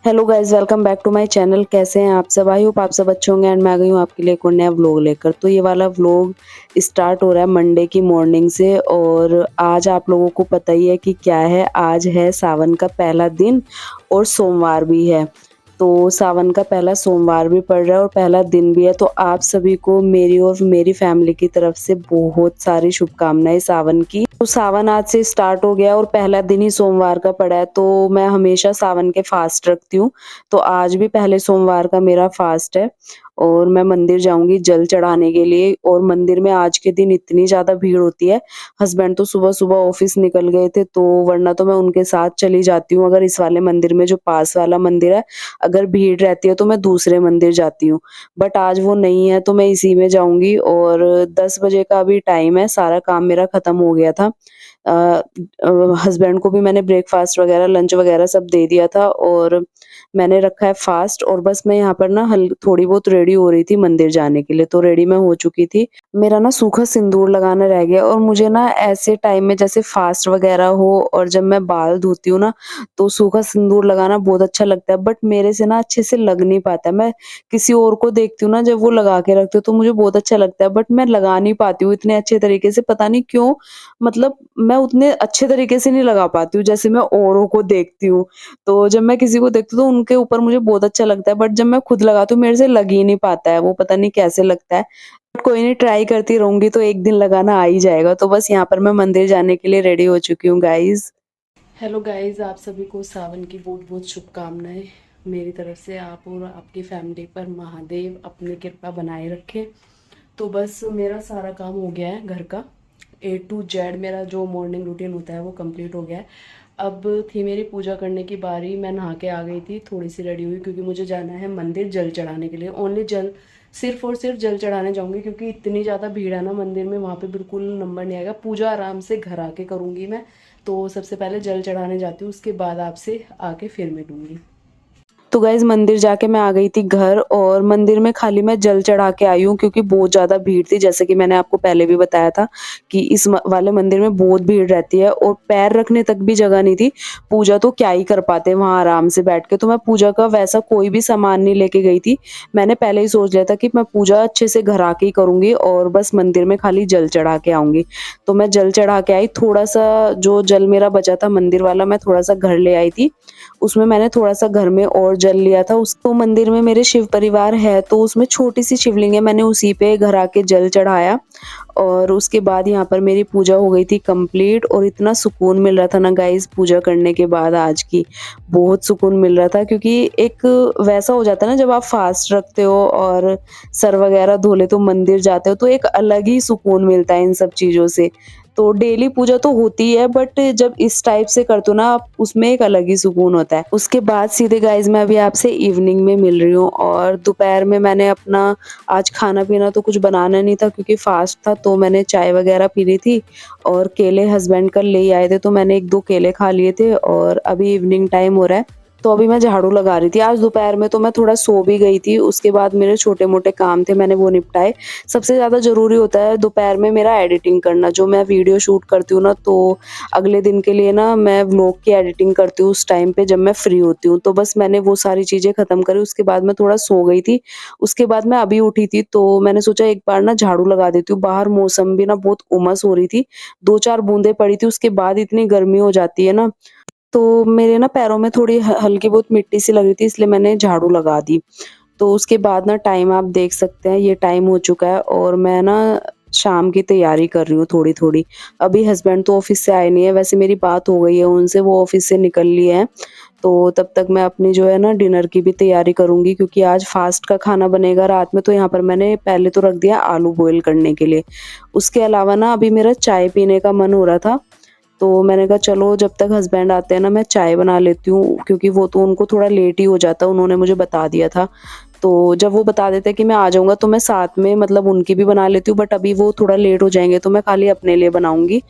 Hello guys, welcome back to my channel. कैसे हैं आप सब? आई होप आप सब अच्छे होंगे एंड मैं आ गई हूँ आपके लिए एक और नया व्लॉग लेकर। तो ये वाला व्लॉग स्टार्ट हो रहा है मंडे की मॉर्निंग से और आज आप लोगों को पता ही है कि क्या है। आज है सावन का पहला दिन और सोमवार भी है। तो सावन का पहला सोमवार भी पड़ रहा है और पहला दिन भी है। तो आप सभी को मेरी और मेरी फैमिली की तरफ से बहुत सारी शुभकामनाएं सावन की। तो सावन आज से स्टार्ट हो गया और पहला दिन ही सोमवार का पड़ा है। तो मैं हमेशा सावन के फास्ट रखती हूँ। तो आज भी पहले सोमवार का मेरा फास्ट है और मैं मंदिर जाऊंगी जल चढ़ाने के लिए। और मंदिर में आज के दिन इतनी ज्यादा भीड़ होती है। हस्बैंड तो सुबह सुबह ऑफिस निकल गए थे, तो वरना तो मैं उनके साथ चली जाती हूँ। अगर इस वाले मंदिर में, जो पास वाला मंदिर है, अगर भीड़ रहती है तो मैं दूसरे मंदिर जाती हूँ। बट आज वो नहीं है तो मैं इसी में जाऊंगी। और 10 बजे का अभी टाइम है, सारा काम मेरा खत्म हो गया था। हस्बैंड को भी मैंने ब्रेकफास्ट वगैरह, लंच वगैरह सब दे दिया था और मैंने रखा है फास्ट। और बस मैं यहाँ पर ना थोड़ी बहुत रेडी हो रही थी मंदिर जाने के लिए। तो रेडी मैं हो चुकी थी। मेरा ना सूखा सिंदूर लगाना रह गया और मुझे ना ऐसे टाइम में जैसे फास्ट वगैरह हो और जब मैं बाल धोती हूँ ना, तो सूखा सिंदूर लगाना बहुत अच्छा लगता है। बट मेरे से ना अच्छे से लग नहीं पाता है। मैं किसी और को देखती हूँ ना, जब वो लगा के रखते हो तो मुझे बहुत अच्छा लगता है, बट मैं लगा नहीं पाती हूँ इतने अच्छे तरीके से। पता नहीं क्यों, मतलब मैं उतने अच्छे तरीके से नहीं लगा पाती हूँ जैसे मैं औरों को देखती हूँ। तो जब मैं किसी को देखती हूँ तो उनके ऊपर मुझे बहुत अच्छा लगता है, बट जब मैं खुद लगाती हूँ मेरे से लग ही नहीं पाता है। वो पता नहीं कैसे लगता है। बट कोई नहीं, ट्राई करती रहूंगी तो एक दिन लगाना आ ही जाएगा। तो बस यहाँ पर मैं मंदिर जाने के लिए रेडी हो चुकी हूँ गाइज। हेलो गाइज, आप सभी को सावन की बहुत बहुत शुभकामनाएं मेरी तरफ से। आप और आपकी फैमिली पर महादेव अपनी कृपा बनाए रखे। तो बस मेरा सारा काम हो गया है घर का। A to Z मेरा जो मॉर्निंग रूटीन होता है वो कंप्लीट हो गया है। अब थी मेरी पूजा करने की बारी। मैं नहा के आ गई थी, थोड़ी सी रेडी हुई क्योंकि मुझे जाना है मंदिर जल चढ़ाने के लिए। ओनली जल, सिर्फ और सिर्फ जल चढ़ाने जाऊंगी क्योंकि इतनी ज़्यादा भीड़ है ना मंदिर में, वहाँ पे बिल्कुल नंबर नहीं आएगा। पूजा आराम से घर आके करूँगी मैं। तो सबसे पहले जल चढ़ाने जाती हूँ, उसके बाद आपसे आके फिर मिलूँगी। तो गाइज मंदिर जाके मैं आ गई थी घर और मंदिर में खाली मैं जल चढ़ा के आई हूँ क्योंकि बहुत ज़्यादा भीड़ थी। जैसे कि मैंने आपको पहले भी बताया था कि इस वाले मंदिर में बहुत भीड़ रहती है और पैर रखने तक भी जगह नहीं थी। पूजा तो क्या ही कर पाते वहाँ आराम से बैठ के। तो मैं पूजा का वैसा कोई भी सामान नहीं लेके गई थी। मैंने पहले ही सोच लिया था कि मैं पूजा अच्छे से घर आके ही करूँगी और बस मंदिर में खाली जल चढ़ा के आऊँगी। तो मैं जल चढ़ा के आई। थोड़ा सा जो जल मेरा बचा था मंदिर वाला, मैं थोड़ा सा घर ले आई थी। उसमें मैंने थोड़ा सा घर में और जल लिया था। उसको मंदिर में मेरे शिव परिवार है तो उसमें छोटी सी शिवलिंग है, मैंने उसी पे घर आके जल चढ़ाया। और उसके बाद यहाँ पर मेरी पूजा हो गई थी कंप्लीट। और इतना सुकून मिल रहा था ना गाइस पूजा करने के बाद। आज की बहुत सुकून मिल रहा था क्योंकि एक वैसा हो जाता है ना, जब आप फास्ट रखते हो और सर वगैरह धो ले तो मंदिर जाते हो तो एक अलग ही सुकून मिलता है इन सब चीज़ों से। तो डेली पूजा तो होती है बट जब इस टाइप से करते हो ना आप, उसमें एक अलग ही सुकून होता है। उसके बाद सीधे गाइज मैं अभी आपसे इवनिंग में मिल रही हूँ। और दोपहर में मैंने अपना आज खाना पीना तो कुछ बनाना नहीं था क्योंकि फास्ट था, तो मैंने चाय वगैरह पी ली थी। और केले हस्बैंड कल ले आए थे तो मैंने एक दो केले खा लिए थे और अभी इवनिंग टाइम हो रहा है। तो अभी मैं झाड़ू लगा रही थी। आज दोपहर में तो मैं थोड़ा सो भी गई थी। उसके बाद मेरे छोटे मोटे काम थे, मैंने वो निपटाए। सबसे ज़्यादा ज़रूरी होता है दोपहर में मेरा एडिटिंग करना। जो मैं वीडियो शूट करती हूँ ना, तो अगले दिन के लिए ना मैं व्लॉग की एडिटिंग करती हूँ उस टाइम पे जब मैं फ्री होती हूँ। तो बस मैंने वो सारी चीज़ें ख़त्म करी। उसके बाद मैं थोड़ा सो गई थी। उसके बाद मैं अभी उठी थी तो मैंने सोचा एक बार ना झाड़ू लगा देती हूँ। बाहर मौसम भी ना बहुत उमस हो रही थी, 2-4 बूंदें पड़ी थी, उसके बाद इतनी गर्मी हो जाती है ना। तो मेरे ना पैरों में थोड़ी हल्की बहुत मिट्टी सी लग रही थी, इसलिए मैंने झाड़ू लगा दी। तो उसके बाद ना टाइम आप देख सकते हैं, ये टाइम हो चुका है और मैं ना शाम की तैयारी कर रही हूँ थोड़ी-थोड़ी। अभी हस्बैंड तो ऑफ़िस से आए नहीं है, वैसे मेरी बात हो गई है उनसे, वो ऑफ़िस से निकल लिए हैं। तो तब तक मैं अपनी जो है ना डिनर की भी तैयारी करूँगी क्योंकि आज फ़ास्ट का खाना बनेगा रात में। तो यहाँ पर मैंने पहले तो रख दिया आलू बॉयल करने के लिए। उसके अलावा ना अभी मेरा चाय पीने का मन हो रहा था। तो मैंने कहा चलो जब तक हस्बैंड आते हैं ना मैं चाय बना लेती हूँ क्योंकि वो तो उनको थोड़ा लेट ही हो जाता है, उन्होंने मुझे बता दिया था। तो जब वो बता देते हैं कि मैं आ जाऊँगा तो मैं साथ में मतलब उनकी भी बना लेती हूँ, बट अभी वो थोड़ा लेट हो जाएँगे तो मैं खाली अपने लिए बनाऊँगी।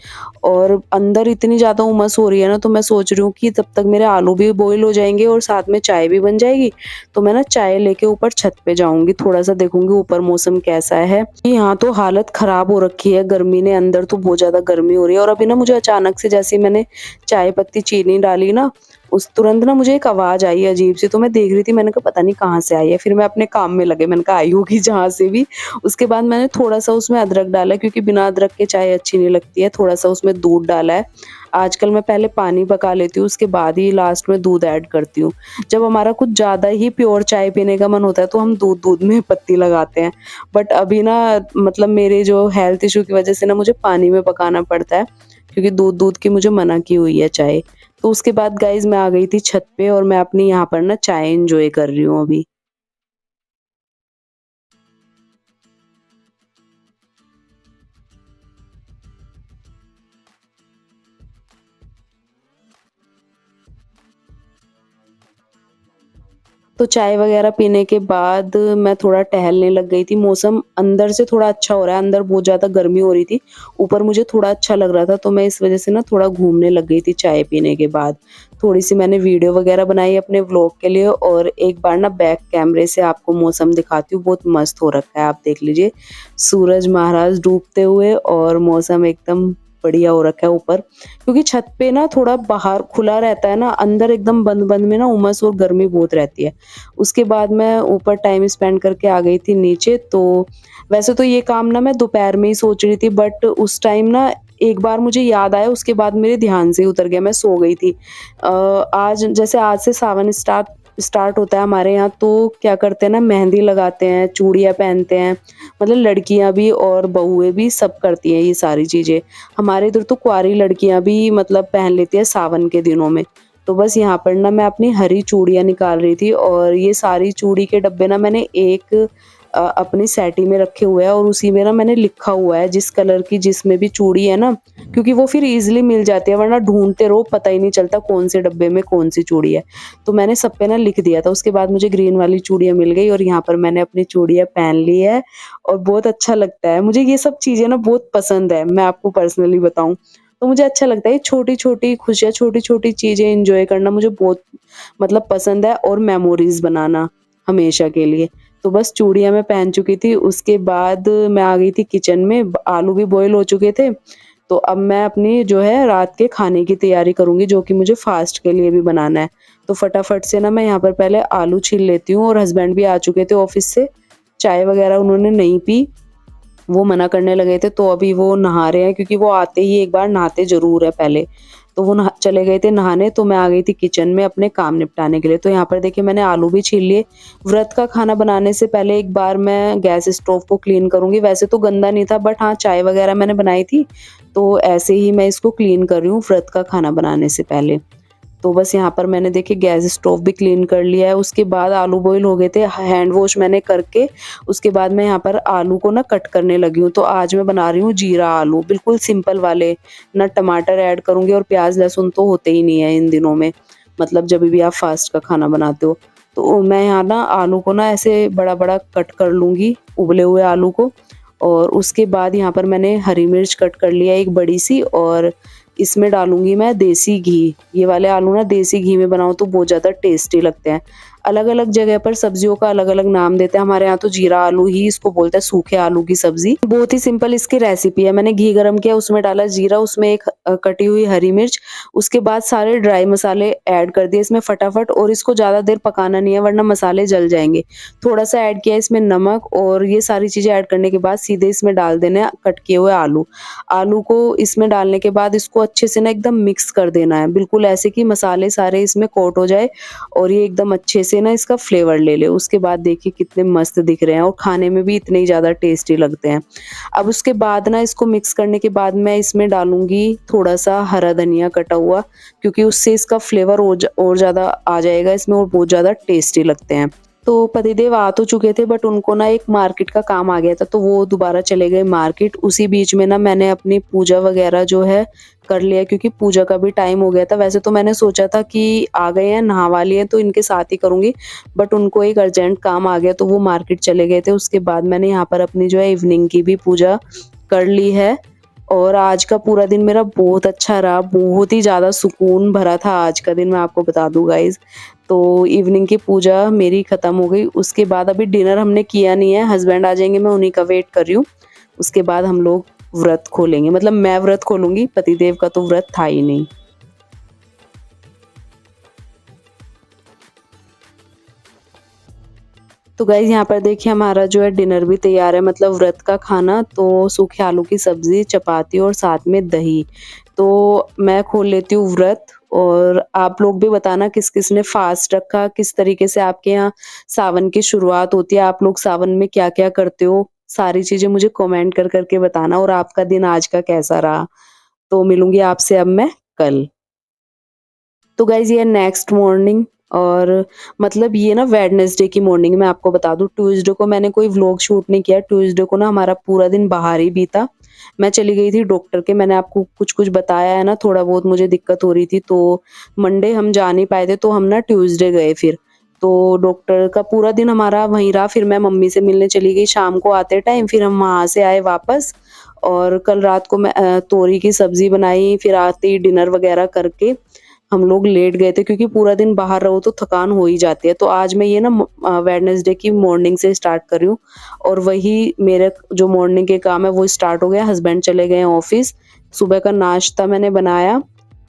और अंदर इतनी ज़्यादा उमस हो रही है ना, तो मैं सोच रही हूँ कि तब तक मेरे आलू भी बॉयल हो जाएँगे और साथ में चाय भी बन जाएगी। तो मैं ना चाय लेके ऊपर छत पे जाऊँगी, थोड़ा-सा देखूँगी ऊपर मौसम कैसा है। यहाँ तो हालत ख़राब हो रखी है गर्मी ने, अंदर तो बहुत ज़्यादा गर्मी हो रही है। और अभी ना मुझे अचानक से जैसे ही मैंने चाय पत्ती चीनी डाली ना, उस तुरंत ना मुझे एक आवाज़ आई अजीब-सी, तो मैं देख रही थी, मैंने कहा पता नहीं कहाँ से आई है। फिर मैं अपने काम में लगे, मैंने कहा आई होगी जहाँ से भी। उसके बाद मैंने थोड़ा-सा उसमें अदरक डाला क्योंकि बिना अदरक के चाय अच्छी नहीं लगती है, थोड़ा-सा उसमें दूध डाला है। आजकल मैं पहले पानी पका लेती हूँ, उसके बाद ही लास्ट में दूध ऐड करती हूँ। जब हमारा कुछ ज़्यादा ही प्योर चाय पीने का मन होता है तो हम दूध-दूध में पत्ती लगाते हैं। बट अभी ना मतलब मेरे जो हेल्थ इश्यू की वज़ह से ना मुझे पानी में पकाना पड़ता है, क्योंकि दूध-दूध की मुझे मना की हुई है चाय। तो उसके बाद गाइज़ मैं आ गई थी छत पे और मैं अपनी यहाँ पर ना चाय एन्जॉय कर रही हूँ अभी। तो चाय वग़ैरह पीने के बाद मैं थोड़ा टहलने लग गई थी। मौसम अंदर से थोड़ा अच्छा हो रहा है, अंदर बहुत ज़्यादा गर्मी हो रही थी, ऊपर मुझे थोड़ा अच्छा लग रहा था, तो मैं इस वज़ह से ना थोड़ा घूमने लग गई थी चाय पीने के बाद। थोड़ी-सी मैंने वीडियो वग़ैरह बनाई अपने व्लॉग के लिए और एक बार ना बैक कैमरे से आपको मौसम दिखाती हूँ, बहुत मस्त हो रखा है, आप देख लीजिए। सूरज महाराज डूबते हुए और मौसम एकदम बढ़िया हो रखा है ऊपर। क्योंकि छत पे ना थोड़ा बाहर खुला रहता है ना, अंदर एकदम बंद-बंद में ना उमस और गर्मी बहुत रहती है। उसके बाद मैं ऊपर टाइम स्पेंड करके आ गई थी नीचे, तो वैसे तो ये काम ना मैं दोपहर में ही सोच रही थी, बट उस टाइम ना एक बार मुझे याद आया, उसके बाद मेरे ध्यान से ही उतर गया, मैं सो गई थी। आज से सावन स्टार्ट स्टार्ट होता है हमारे यहाँ, तो क्या करते हैं ना, मेहंदी लगाते हैं, चूड़ियाँ पहनते हैं, मतलब लड़कियाँ भी और बहुएँ भी सब करती हैं ये सारी चीज़ें। हमारे इधर तो कुँवारी लड़कियाँ भी मतलब पहन लेती हैं सावन के दिनों में। तो बस यहाँ पर ना मैं अपनी हरी चूड़ियाँ निकाल रही थी और ये सारी चूड़ी के डब्बे ना मैंने एक अपनी सैटी में रखे हुए हैं और उसी में ना मैंने लिखा हुआ है जिस कलर की जिसमें भी चूड़ी है ना, क्योंकि वो फिर ईज़िली मिल जाती है, वरना ढूँढते रहो पता ही नहीं चलता कौन से डब्बे में कौन-सी चूड़ी है। तो मैंने सब पे ना लिख दिया था, उसके बाद मुझे ग्रीन वाली चूड़ियाँ मिल गई और यहाँ पर मैंने अपनी चूड़ियाँ पहन ली है और बहुत अच्छा लगता है। मुझे ये सब चीज़ें ना बहुत पसंद है, मैं आपको पर्सनली बताऊँ। तो मुझे अच्छा लगता है छोटी-छोटी खुशियाँ, छोटी-छोटी चीज़ें एन्जॉय करना मुझे बहुत मतलब पसंद है और मेमोरीज़ बनाना हमेशा के लिए। तो बस चूड़ियाँ मैं पहन चुकी थी, उसके बाद मैं आ गई थी किचन में, ब आलू भी बॉयल हो चुके थे, तो अब मैं अपनी जो है रात के खाने की तैयारी करूँगी, जो कि मुझे फ़ास्ट के लिए भी बनाना है। तो फटाफट से ना मैं यहाँ पर पहले आलू छील लेती हूँ और हस्बैंड भी आ चुके थे ऑफ़िस से, चाय वग़ैरह उन्होंने नहीं पी, वो मना करने लगे थे, तो अभी वो नहा रहे हैं क्योंकि वो आते ही एक बार नहाते ज़रूर है पहले। तो वो चले गए थे नहाने, तो मैं आ गई थी किचन में अपने काम निपटाने के लिए। तो यहाँ पर देखिए मैंने आलू भी छील लिए। व्रत का खाना बनाने से पहले एक बार मैं गैस स्टोव को क्लीन करूँगी। वैसे तो गंदा नहीं था, बट हाँ, चाय वग़ैरह मैंने बनाई थी, तो ऐसे ही मैं इसको क्लीन कर रही हूँ व्रत का खाना बनाने से पहले। तो बस यहाँ पर मैंने देखिए गैस स्टोव भी क्लीन कर लिया है, उसके बाद आलू बॉयल हो गए थे, हैंड वॉश मैंने करके उसके बाद मैं यहाँ पर आलू को ना कट करने लगी हूँ। तो आज मैं बना रही हूँ जीरा आलू, बिल्कुल सिंपल वाले, ना टमाटर ऐड करूँगी और प्याज़ लहसुन तो होते ही नहीं है इन दिनों में, मतलब जभी भी आप फास्ट का खाना बनाते हो। तो मैं यहाँ ना आलू को ना ऐसे बड़ा-बड़ा कट कर लूँगी, उबले हुए आलू को, और उसके बाद यहाँ पर मैंने हरी मिर्च कट कर लिया एक बड़ी-सी और इसमें डालूँगी मैं देसी घी। ये वाले आलू ना देसी घी में बनाओ तो बहुत ज़्यादा टेस्टी लगते हैं। अलग-अलग जगह पर सब्जियों का अलग-अलग नाम देते हैं, हमारे यहाँ तो जीरा आलू ही इसको बोलते हैं, सूखे आलू की सब्ज़ी। बहुत ही सिंपल इसकी रेसिपी है। मैंने घी गरम किया, उसमें डाला जीरा, उसमें एक कटी हुई हरी मिर्च, उसके बाद सारे ड्राई मसाले ऐड कर दिए इसमें फटाफट, और इसको ज़्यादा देर पकाना नहीं है वरना मसाले जल जाएँगे। थोड़ा-सा ऐड किया इसमें नमक, और ये सारी चीज़ें ऐड करने के बाद सीधे इसमें डाल देने हैं कट किए हुए आलू। आलू को इसमें डालने के बाद इसको अच्छे से ना एकदम मिक्स कर देना है, बिल्कुल ऐसे कि मसाले सारे इसमें कोट हो जाए और ये एकदम अच्छे से ना इसका फ्लेवर ले ले। उसके बाद देखिए कितने मस्त दिख रहे हैं और खाने में भी इतने ही ज़्यादा टेस्टी लगते हैं। अब उसके बाद ना इसको मिक्स करने के बाद मैं इसमें डालूँगी थोड़ा-सा हरा धनिया कटा हुआ, क्योंकि उससे इसका फ्लेवर और ज़्यादा आ जाएगा इसमें और बहुत ज़्यादा टेस्टी लगते हैं। तो पतिदेव आ तो चुके थे, बट उनको ना एक मार्केट का काम आ गया था, तो वो दोबारा चले गए मार्केट। उसी बीच में ना मैंने अपनी पूजा वगैरह जो है कर लिया, क्योंकि पूजा का भी टाइम हो गया था। वैसे तो मैंने सोचा था कि आ गए हैं, नहा लिए हैं तो इनके साथ ही करूँगी, बट उनको एक अर्जेंट काम आ गया तो वो मार्केट चले गए थे। उसके बाद मैंने यहाँ पर अपनी जो है इवनिंग की भी पूजा कर ली है और आज का पूरा दिन मेरा बहुत अच्छा रहा, बहुत ही ज़्यादा सुकून भरा था आज का दिन, मैं आपको बता दूँ गाइज़। तो इवनिंग की पूजा मेरी ख़त्म हो गई, उसके बाद अभी डिनर हमने किया नहीं है, हस्बैंड आ जाएँगे, मैं उन्हीं का वेट कर रही हूँ। उसके बाद हम लोग व्रत खोलेंगे, मतलब मैं व्रत खोलूँगी, पतिदेव का तो व्रत था ही नहीं। तो गाइज़ यहाँ पर देखिए हमारा जो है डिनर भी तैयार है, मतलब व्रत का खाना। तो सूखे आलू की सब्ज़ी, चपाती और साथ में दही। तो मैं खोल लेती हूँ व्रत, और आप लोग भी बताना किस-किस ने फ़ास्ट रखा, किस तरीके से आपके यहाँ सावन की शुरुआत होती है, आप लोग सावन में क्या-क्या करते हो? सारी चीज़ें मुझे कमेंट कर के बताना, और आपका दिन आज का कैसा रहा? तो मिलूँगी आपसे अब मैं कल। तो गाइज़ ये नेक्स्ट मॉर्निंग, और मतलब ये ना वेडनेसडे की मॉर्निंग मैं आपको बता दूँ। ट्यूसडे को मैंने कोई व्लॉग शूट नहीं किया, ट्यूसडे को ना हमारा पूरा दिन बाहर ही बीता। मैं चली गई थी डॉक्टर के, मैंने आपको कुछ-कुछ बताया है ना, थोड़ा बहुत मुझे दिक्कत हो रही थी, तो मंडे हम जा नहीं पाए थे, तो हम ना ट्यूसडे गए फिर। तो डॉक्टर का पूरा दिन हमारा वहीं रहा, फिर मैं मम्मी से मिलने चली गई शाम को आते टाइम, फिर हम वहाँ से आए वापस। और कल रात को मैं तोरी की सब्ज़ी बनाई, फिर आते ही डिनर वगैरह करके हम लोग लेट गए थे, क्योंकि पूरा दिन बाहर रहो तो थकान हो ही जाती है। तो आज मैं ये ना वेडनेसडे की मॉर्निंग से स्टार्ट कर रही हूँ, और वही मेरे जो मॉर्निंग के काम है वो स्टार्ट हो गया। हस्बैंड चले गए हैं ऑफिस, सुबह का नाश्ता मैंने बनाया,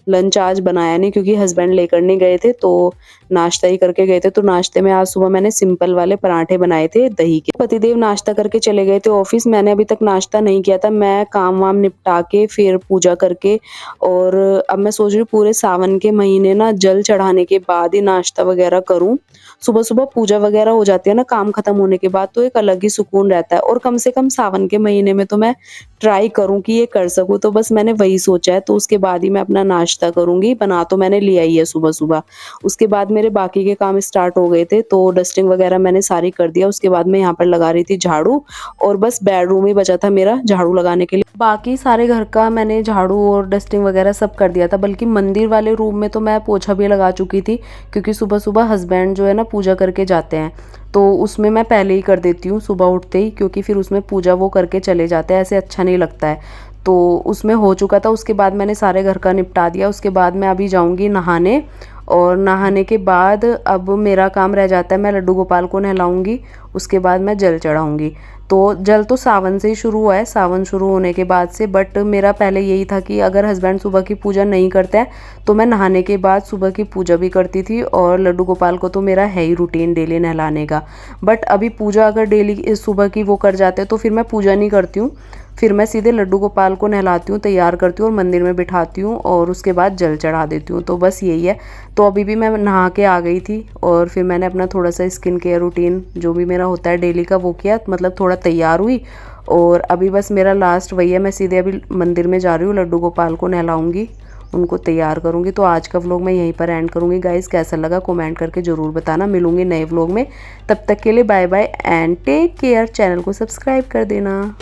लंच आज बनाया नहीं क्योंकि हस्बैंड लेकर नहीं गए थे, तो नाश्ता ही करके गए थे। तो नाश्ते में आज सुबह मैंने सिंपल वाले पराठे बनाए थे दही के। पतिदेव नाश्ता करके चले गए थे ऑफिस, मैंने अभी तक नाश्ता नहीं किया था। मैं काम-वाम निपटा के फिर पूजा करके, और अब मैं सोच रही हूँ पूरे सावन के महीने ना जल चढ़ाने के बाद ही नाश्ता वगैरह करूँ। सुबह-सुबह पूजा वगैरह हो जाती है ना काम खत्म होने के बाद, तो एक अलग ही सुकून रहता है, और कम से कम सावन के महीने में तो मैं ट्राई करूँ कि ये कर सकूँ। तो बस मैंने वही सोचा है, तो उसके बाद ही मैं अपना नाश्ता करूँगी। बना तो मैंने लिया ही है सुबह-सुबह। उसके बाद मेरे बाकी के काम स्टार्ट हो गए थे, तो डस्टिंग वगैरह मैंने सारी कर दिया। उसके बाद मैं यहाँ पर लगा रही थी झाड़ू, और बस बेडरूम ही बचा था मेरा झाड़ू लगाने के लिए। बाकी सारे घर का मैंने झाड़ू और डस्टिंग वगैरह सब कर दिया था, बल्कि मंदिर वाले रूम में तो मैं पोछा भी लगा चुकी थी, क्योंकि सुबह-सुबह हस्बैंड जो है ना पूजा करके जाते हैं, तो उसमें मैं पहले ही कर देती हूँ सुबह उठते ही, क्योंकि फिर उसमें पूजा वो करके चले जाते हैं, ऐसे अच्छा नहीं लगता है। तो उसमें हो चुका था, उसके बाद मैंने सारे घर का निपटा दिया। उसके बाद मैं अभी जाऊँगी नहाने, और नहाने के बाद अब मेरा काम रह जाता है, मैं लड्डू गोपाल को नहलाऊँगी, उसके बाद मैं जल चढ़ाऊँगी। तो जल तो सावन से ही शुरू हुआ है, सावन शुरू होने के बाद से, बट मेरा पहले यही था कि अगर हस्बैंड सुबह की पूजा नहीं करते हैं तो मैं नहाने के बाद सुबह की पूजा भी करती थी, और लड्डू गोपाल को तो मेरा है ही रूटीन डेली नहलाने का। बट अभी पूजा अगर डेली सुबह की वो कर जाते हैं तो फिर मैं पूजा नहीं करती हूँ, फिर मैं सीधे लड्डू गोपाल को नहलाती हूँ, तैयार करती हूँ और मंदिर में बिठाती हूँ, और उसके बाद जल चढ़ा देती हूँ। तो बस यही है। तो अभी भी मैं नहा के आ गई थी, और फिर मैंने अपना थोड़ा सा स्किन केयर रूटीन जो भी मेरा होता है डेली का वो किया, मतलब थोड़ा तैयार हुई, और अभी बस मेरा लास्ट वही है। मैं सीधे अभी मंदिर में जा रही हूँ, लड्डू गोपाल को नहलाऊँगी, उनको तैयार करूँगी। तो आज का व्लॉग मैं यहीं पर एंड करूँगी। गाइस कैसा लगा कमेंट करके ज़रूर बताना। मिलूँगी नए व्लॉग में, तब तक के लिए bye bye and take care. Channel को सब्सक्राइब कर देना।